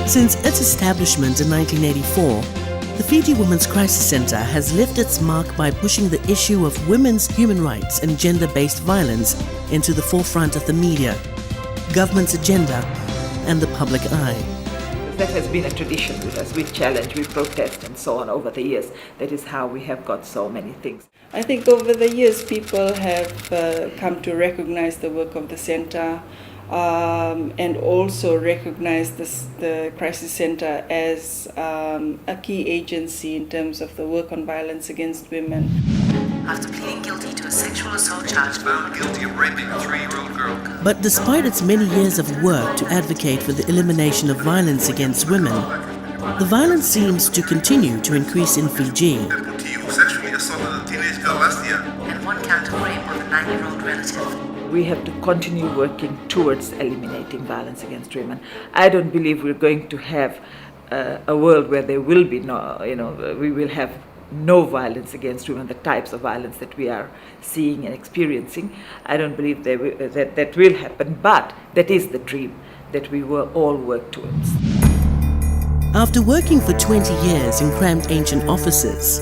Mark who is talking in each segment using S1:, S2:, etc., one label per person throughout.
S1: Since its establishment in 1984, the Fiji Women's Crisis Centre has left its mark by pushing the issue of women's human rights and gender-based violence into the forefront of the media, government's agenda, and the public eye.
S2: That has been a tradition with us. We challenge, we protest and so on over the years. That is how we have got so many things.
S3: I think over the years people have come to recognize the work of the centre and also recognize the Crisis Centre as a key agency in terms of the work on violence against women.
S4: After pleading guilty to a sexual assault charge,
S5: found guilty of raping a 3-year-old girl.
S1: But despite its many years of work to advocate for the elimination of violence against women, the violence seems to continue to increase in Fiji.
S5: Deputy who sexually assaulted a teenage girl last year.
S4: and one count of rape of a 9-year-old relative.
S2: We have to continue working towards eliminating violence against women. I don't believe we're going to have a world where there will be we will have no violence against women, the types of violence that we are seeing and experiencing. I don't believe that will happen, but that is the dream that we will all work towards.
S1: After working for 20 years in cramped ancient offices,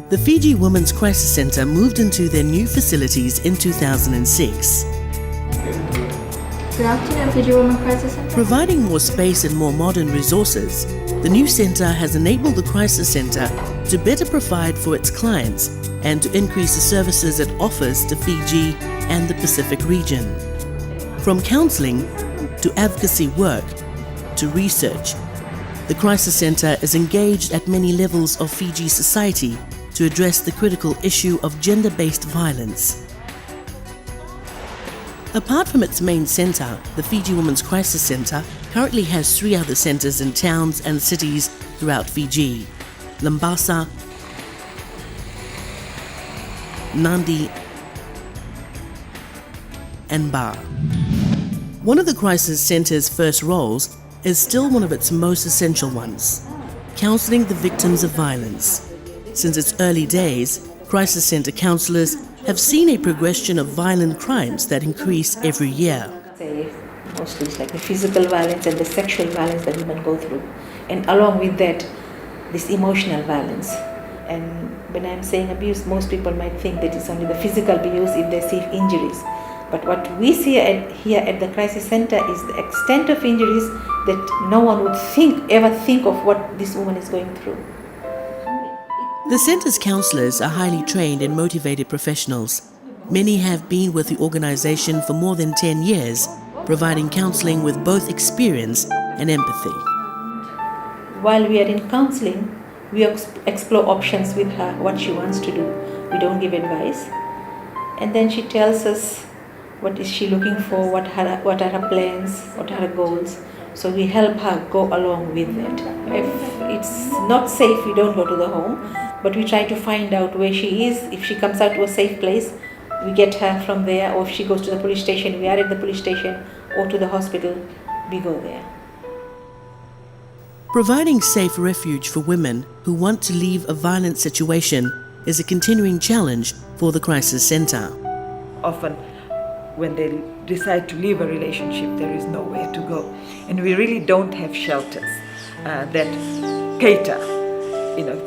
S1: the Fiji Women's Crisis Centre moved into their new facilities in 2006.
S6: Good afternoon, Fiji Women's Crisis Centre.
S1: Providing more space and more modern resources, the new centre has enabled the Crisis Centre to better provide for its clients and to increase the services it offers to Fiji and the Pacific region. From counselling to advocacy work to research, the Crisis Centre is engaged at many levels of Fiji society to address the critical issue of gender-based violence. Apart from its main centre, the Fiji Women's Crisis Centre currently has 3 other centres in towns and cities throughout Fiji: Lambasa, Nadi, and Bar. One of the Crisis Centre's first roles is still one of its most essential ones: counselling the victims of violence. Since its early days, Crisis Centre counsellors have seen a progression of violent crimes that increase every year.
S7: Mostly it's like the physical violence and the sexual violence that women go through, and along with that, this emotional violence. And when I'm saying abuse, most people might think that it's only the physical abuse if they see injuries. But what we see here at the Crisis Centre is the extent of injuries that no one would ever think of what this woman is going through.
S1: The centre's counsellors are highly trained and motivated professionals. Many have been with the organisation for more than 10 years, providing counselling with both experience and empathy.
S7: While we are in counselling, we explore options with her, what she wants to do. We don't give advice. And then she tells us what is she looking for, what are her plans, what are her goals. So we help her go along with it. If it's not safe, we don't go to the home, but we try to find out where she is. If she comes out to a safe place, we get her from there, or if she goes to the police station, we are at the police station, or to the hospital, we go there.
S1: Providing safe refuge for women who want to leave a violent situation is a continuing challenge for the Crisis Centre.
S2: Often when they decide to leave a relationship, there is nowhere to go. And we really don't have shelters that cater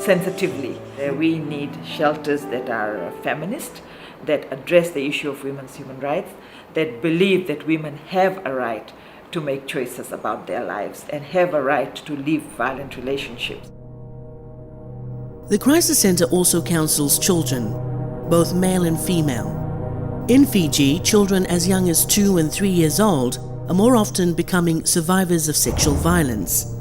S2: sensitively. We need shelters that are feminist, that address the issue of women's human rights, that believe that women have a right to make choices about their lives and have a right to leave violent relationships.
S1: The Crisis Centre also counsels children, both male and female. In Fiji, children as young as 2 and 3 years old are more often becoming survivors of sexual violence.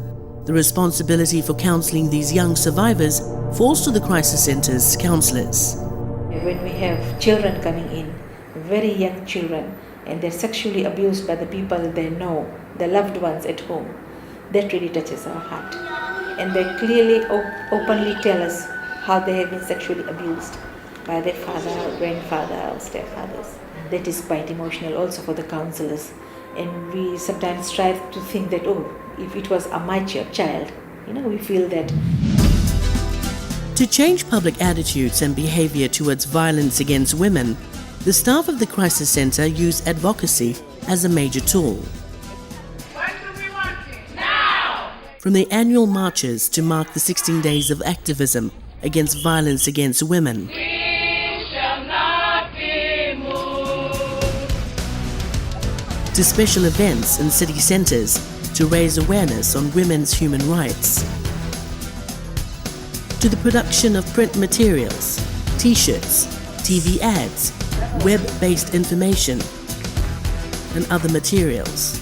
S1: The responsibility for counselling these young survivors falls to the Crisis Centre's counsellors.
S7: When we have children coming in, very young children, and they're sexually abused by the people they know, their loved ones at home, that really touches our heart. And they clearly, openly tell us how they have been sexually abused by their father or grandfather or stepfathers. That is quite emotional also for the counsellors. And we sometimes try to think that, if it was my child, we feel that.
S1: To change public attitudes and behaviour towards violence against women, the staff of the Crisis Centre use advocacy as a major tool.
S8: What do we want now?
S1: from the annual marches to mark the 16 days of activism against violence against women. To special events in city centres to raise awareness on women's human rights. To the production of print materials, t-shirts, TV ads, web-based information, and other materials.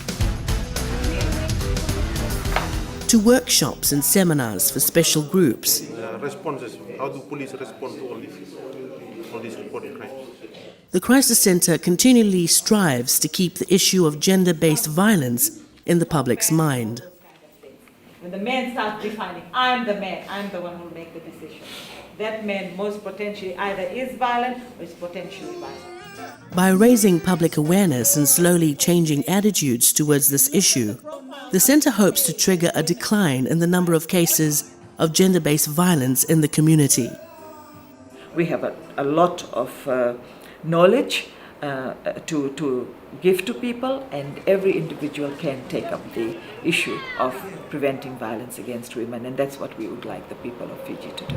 S1: To workshops and seminars for special groups.
S8: Responses, how do police respond to all these reported crimes?
S1: The Crisis Centre continually strives to keep the issue of gender-based violence in the public's mind.
S2: When the man starts defining, I'm the man, I'm the one who will make the decision. That man most potentially either is violent or is potentially violent.
S1: By raising public awareness and slowly changing attitudes towards this issue, the Centre hopes to trigger a decline in the number of cases of gender-based violence in the community.
S2: We have a lot of knowledge to give to people, and every individual can take up the issue of preventing violence against women, and that's what we would like the people of Fiji to do.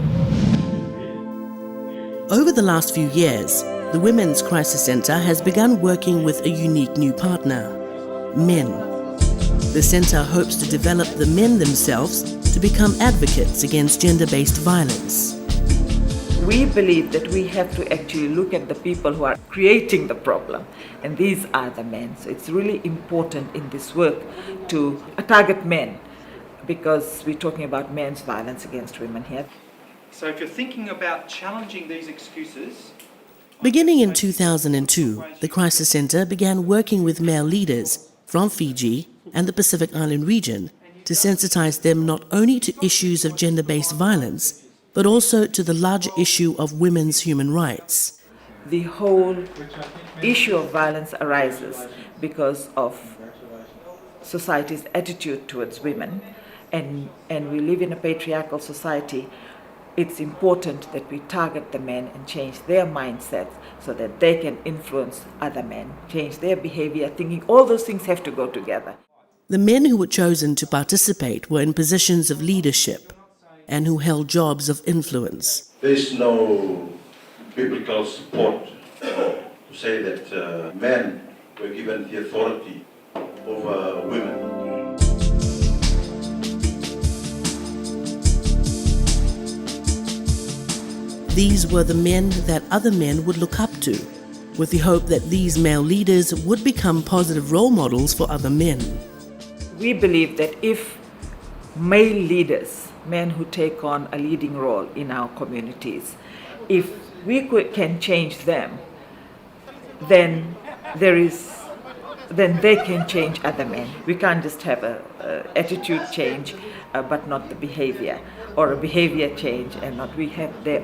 S1: Over the last few years, the Women's Crisis Centre has begun working with a unique new partner, men. The Centre hopes to develop the men themselves to become advocates against gender-based violence.
S2: We believe that we have to actually look at the people who are creating the problem, and these are the men. So it's really important in this work to target men, because we're talking about men's violence against women here.
S9: So if you're thinking about challenging these excuses...
S1: Beginning in 2002, the Crisis Centre began working with male leaders from Fiji and the Pacific Island region to sensitize them not only to issues of gender-based violence, but also to the larger issue of women's human rights.
S2: The whole issue of violence arises because of society's attitude towards women, and we live in a patriarchal society. It's important that we target the men and change their mindsets so that they can influence other men, change their behavior, thinking. All those things have to go together.
S1: The men who were chosen to participate were in positions of leadership and who held jobs of influence.
S10: There is no biblical support to say that men were given the authority over women.
S1: These were the men that other men would look up to, with the hope that these male leaders would become positive role models for other men.
S2: We believe that if male leaders, men who take on a leading role in our communities, if we can change them, then they can change other men. We can't just have a attitude change, but not the behavior, or a behavior change and not.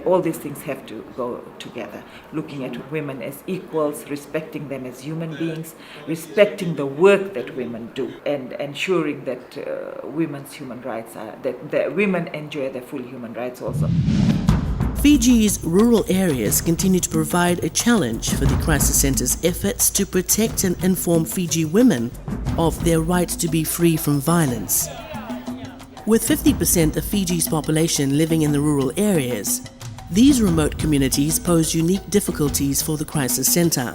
S2: All these things have to go together. Looking at women as equals, respecting them as human beings, respecting the work that women do, and ensuring that women's human rights that women enjoy their full human rights also.
S1: Fiji's rural areas continue to provide a challenge for the Crisis Centre's efforts to protect and inform Fiji women of their right to be free from violence. With 50% of Fiji's population living in the rural areas, these remote communities pose unique difficulties for the Crisis Centre.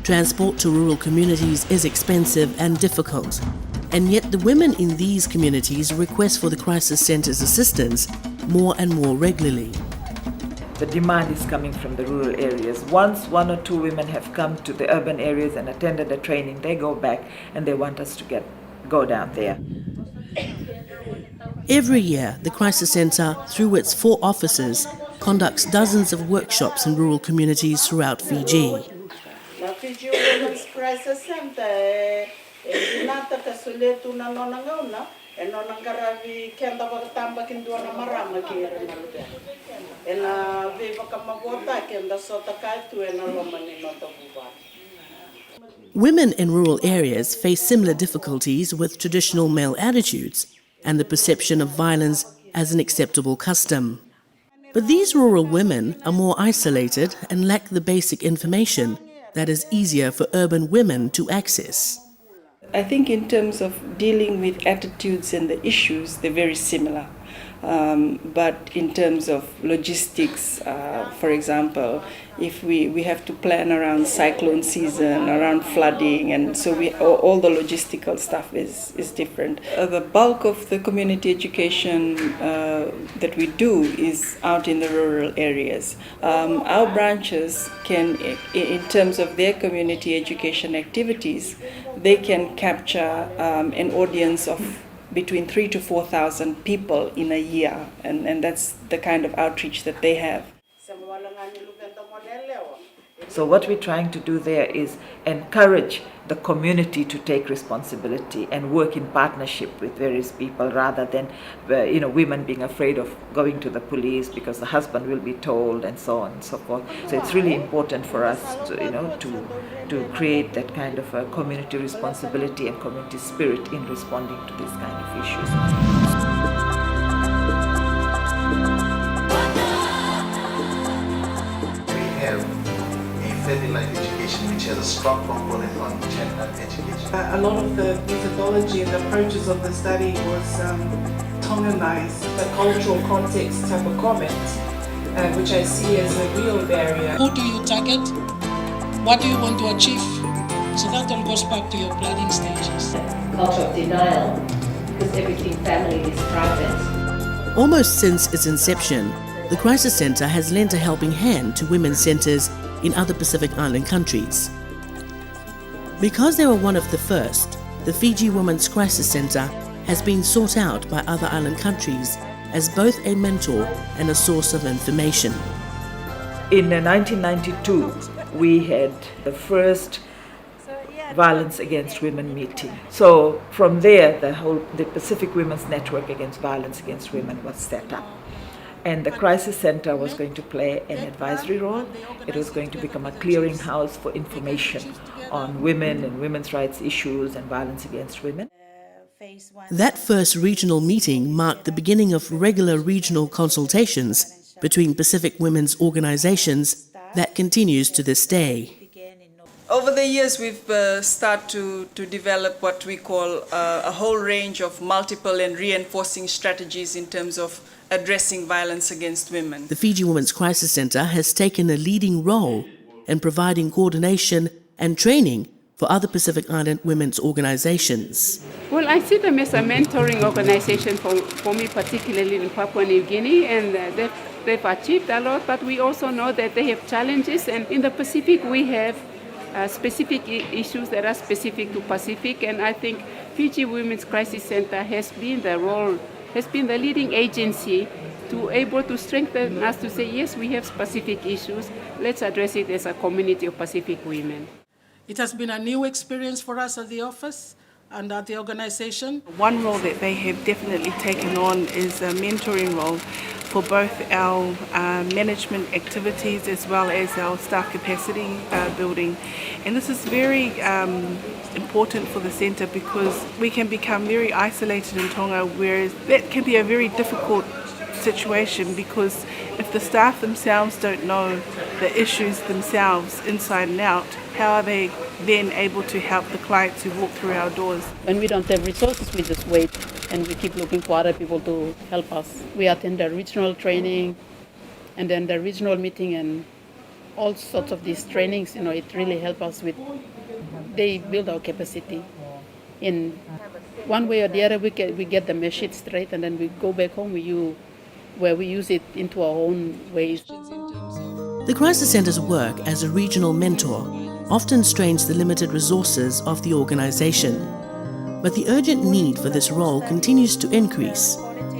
S1: Transport to rural communities is expensive and difficult, and yet the women in these communities request for the Crisis Centre's assistance more and more regularly.
S2: The demand is coming from the rural areas. Once 1 or 2 women have come to the urban areas and attended the training, they go back and they want us to go down there.
S1: Every year, the Crisis Centre, through its 4 offices, conducts dozens of workshops in rural communities throughout Fiji.
S11: The Fiji Women's Crisis Centre
S1: Women in rural areas face similar difficulties with traditional male attitudes and the perception of violence as an acceptable custom. But these rural women are more isolated and lack the basic information that is easier for urban women to access.
S3: I think in terms of dealing with attitudes and the issues, they're very similar. But in terms of logistics, for example, if we have to plan around cyclone season, around flooding, and so all the logistical stuff is different. The bulk of the community education that we do is out in the rural areas. Our branches can, in terms of their community education activities, they can capture an audience of between 3,000 to 4,000 people in a year, and that's the kind of outreach that they have.
S2: So what we're trying to do there is encourage the community to take responsibility and work in partnership with various people, rather than women being afraid of going to the police because the husband will be told, and so on and so forth. So it's really important for us to create that kind of a community responsibility and community spirit in responding to these kind of issues.
S12: Family life education, which has a strong component on gender education.
S13: A lot of the methodology and the approaches of the study was Tonganized, the cultural context type of comments, which I see as a real barrier.
S14: Who do you target? What do you want to achieve? So that all goes back to your planning stages.
S7: Culture of denial, because everything family is private.
S1: Almost since its inception, the Crisis Centre has lent a helping hand to women's centres in other Pacific Island countries. Because they were one of the first, the Fiji Women's Crisis Centre has been sought out by other island countries as both a mentor and a source of information.
S2: In 1992, we had the first Violence Against Women meeting. So from there, the Pacific Women's Network Against Violence Against Women was set up. And the Crisis Centre was going to play an advisory role. It was going to become a clearinghouse for information on women and women's rights issues and violence against women.
S1: That first regional meeting marked the beginning of regular regional consultations between Pacific women's organizations that continues to this day.
S3: Over the years, we've started to develop what we call a whole range of multiple and reinforcing strategies in terms of addressing violence against women.
S1: The Fiji Women's Crisis Centre has taken a leading role in providing coordination and training for other Pacific Island women's organizations.
S15: Well, I see them as a mentoring organization for me, particularly in Papua New Guinea, and they've achieved a lot, but we also know that they have challenges, and in the Pacific we have specific issues that are specific to Pacific, and I think Fiji Women's Crisis Centre has been the leading agency to able to strengthen us to say, yes, we have specific issues, let's address it as a community of Pacific women.
S14: It has been a new experience for us at the office and at the organization.
S13: One role that they have definitely taken on is a mentoring role for both our management activities as well as our staff capacity building. And this is very important for the centre because we can become very isolated in Tonga, whereas that can be a very difficult situation because if the staff themselves don't know the issues themselves inside and out, how are they then able to help the clients who walk through our doors?
S16: When we don't have resources, we just wait and we keep looking for other people to help us. We attend the regional training and then the regional meeting and all sorts of these trainings, it really helps us with, they build our capacity. In one way or the other, we get the message straight and then we go back home where we use it into our own ways.
S1: The Crisis Centre's work as a regional mentor often strains the limited resources of the organization. But the urgent need for this role continues to increase,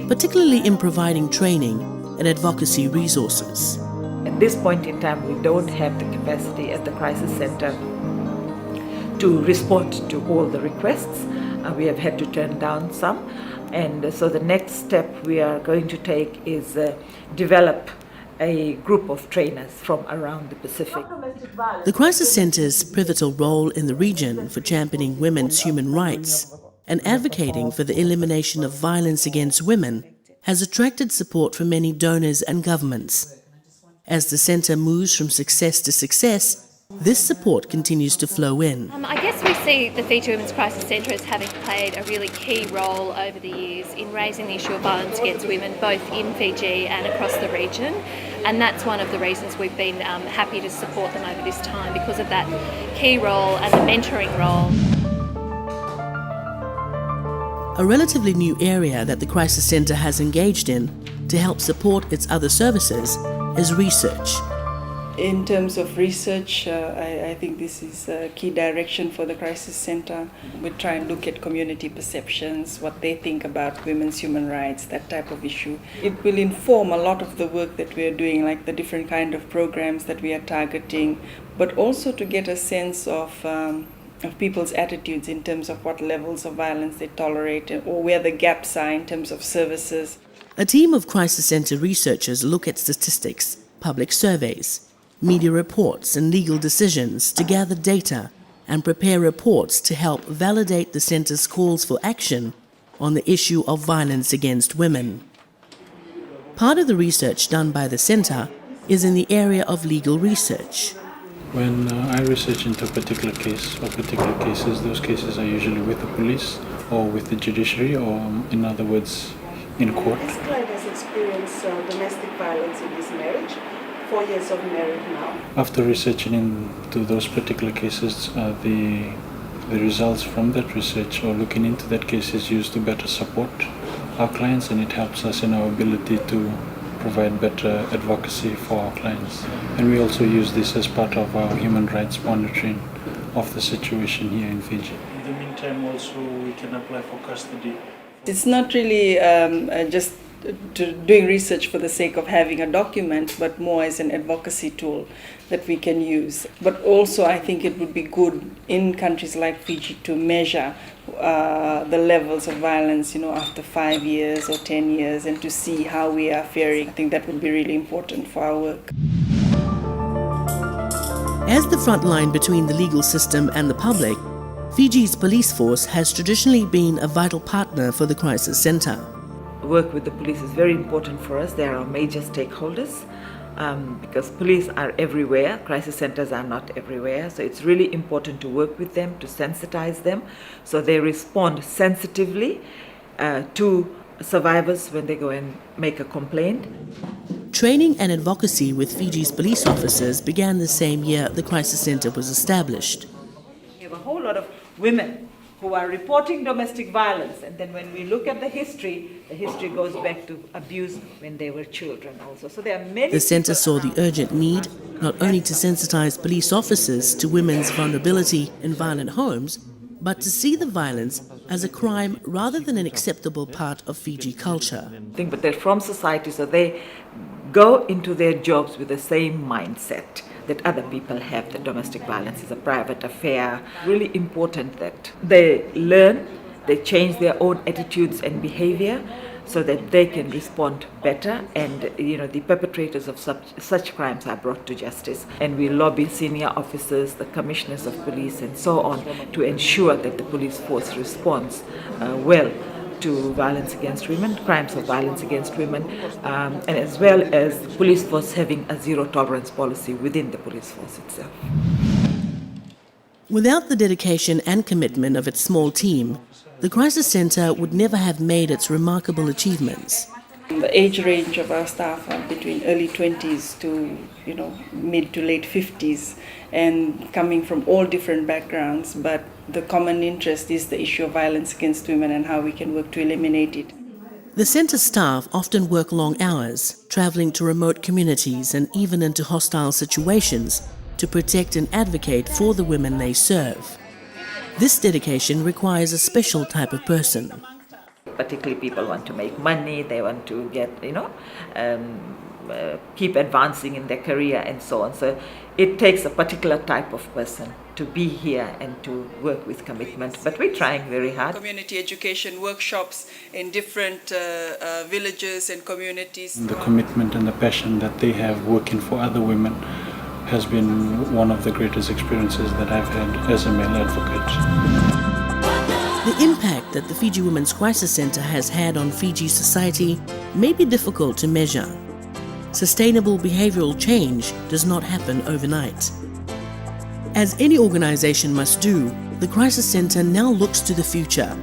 S1: particularly in providing training and advocacy resources.
S2: At this point in time, we don't have the capacity at the Crisis Centre to respond to all the requests. We have had to turn down some. And so the next step we are going to take is develop a group of trainers from around the Pacific.
S1: The Crisis Centre's pivotal role in the region for championing women's human rights and advocating for the elimination of violence against women has attracted support from many donors and governments. As the centre moves from success to success, This support continues to flow in.
S17: I guess we see the Fiji Women's Crisis Centre as having played a really key role over the years in raising the issue of violence against women, both in Fiji and across the region. And that's one of the reasons we've been happy to support them over this time, because of that key role and the mentoring role.
S1: A relatively new area that the Crisis Centre has engaged in to help support its other services is research.
S3: In terms of research, I think this is a key direction for the Crisis Centre. We try and look at community perceptions, what they think about women's human rights, that type of issue. It will inform a lot of the work that we are doing, like the different kind of programs that we are targeting, but also to get a sense of people's attitudes in terms of what levels of violence they tolerate or where the gaps are in terms of services.
S1: A team of Crisis Centre researchers look at statistics, public surveys, media reports and legal decisions to gather data and prepare reports to help validate the Centre's calls for action on the issue of violence against women. Part of the research done by the Centre is in the area of legal research.
S18: When I research into a particular case or particular cases, those cases are usually with the police or with the judiciary, or in other words, in court.
S11: This client has experienced domestic violence in his marriage. 4 years of marriage now.
S18: After researching into those particular cases, the results from that research or looking into that case is used to better support our clients, and it helps us in our ability to provide better advocacy for our clients. And we also use this as part of our human rights monitoring of the situation here in Fiji. In the meantime, also we can apply for custody.
S3: It's not really just doing research for the sake of having a document, but more as an advocacy tool that we can use. But also I think it would be good in countries like Fiji to measure the levels of violence, after 5 years or 10 years, and to see how we are faring. I think that would be really important for our work.
S1: As the front line between the legal system and the public, Fiji's police force has traditionally been a vital partner for the Crisis Centre.
S2: Work with the police is very important for us. They are our major stakeholders because police are everywhere. Crisis centers are not everywhere. So it's really important to work with them, to sensitize them so they respond sensitively to survivors when they go and make a complaint.
S1: Training and advocacy with Fiji's police officers began the same year the Crisis Centre was established.
S2: We have a whole lot of women who are reporting domestic violence, and then when we look at the history goes back to abuse when they were children also. So there are many.
S1: The centre saw the urgent need not only to sensitise police officers to women's vulnerability in violent homes, but to see the violence as a crime rather than an acceptable part of Fiji culture.
S2: But they're from society, so they go into their jobs with the same mindset that other people have, that domestic violence is a private affair. Really important that they learn, they change their own attitudes and behavior so that they can respond better, and the perpetrators of such crimes are brought to justice. And we lobby senior officers, the commissioners of police and so on, to ensure that the police force responds well to violence against women, crimes of violence against women, and as well as the police force having a zero tolerance policy within the police force itself.
S1: Without the dedication and commitment of its small team, the Crisis Centre would never have made its remarkable achievements.
S3: The age range of our staff are between early 20s to mid to late 50s, and coming from all different backgrounds, but the common interest is the issue of violence against women and how we can work to eliminate it.
S1: The centre staff often work long hours, travelling to remote communities and even into hostile situations to protect and advocate for the women they serve. This dedication requires a special type of person.
S2: Particularly people want to make money, they want to get, keep advancing in their career and so on. So it takes a particular type of person to be here and to work with commitment. But we're trying very hard.
S3: Community education workshops in different villages and communities.
S18: The commitment and the passion that they have working for other women has been one of the greatest experiences that I've had as a male advocate.
S1: The impact that the Fiji Women's Crisis Centre has had on Fiji society may be difficult to measure. Sustainable behavioural change does not happen overnight. As any organization must do, the Crisis Centre now looks to the future,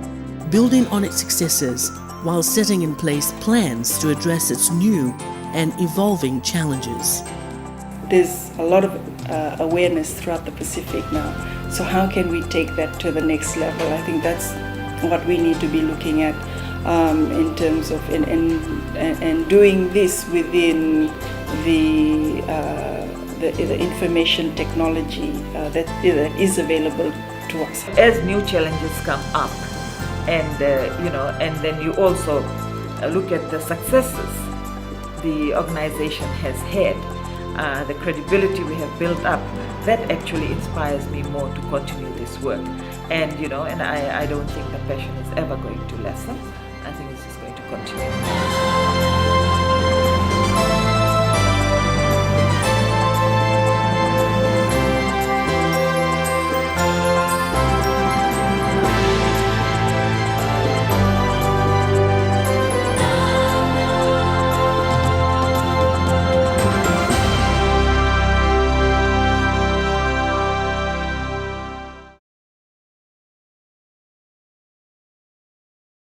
S1: building on its successes while setting in place plans to address its new and evolving challenges.
S3: There's a lot of awareness throughout the Pacific now. So how can we take that to the next level? I think that's what we need to be looking at in terms of and doing this within the information technology that is available to us.
S2: As new challenges come up, and and then you also look at the successes the organization has had, the credibility we have built up, that actually inspires me more to continue this work. And I don't think the passion is ever going to lessen. I think it's just going to continue.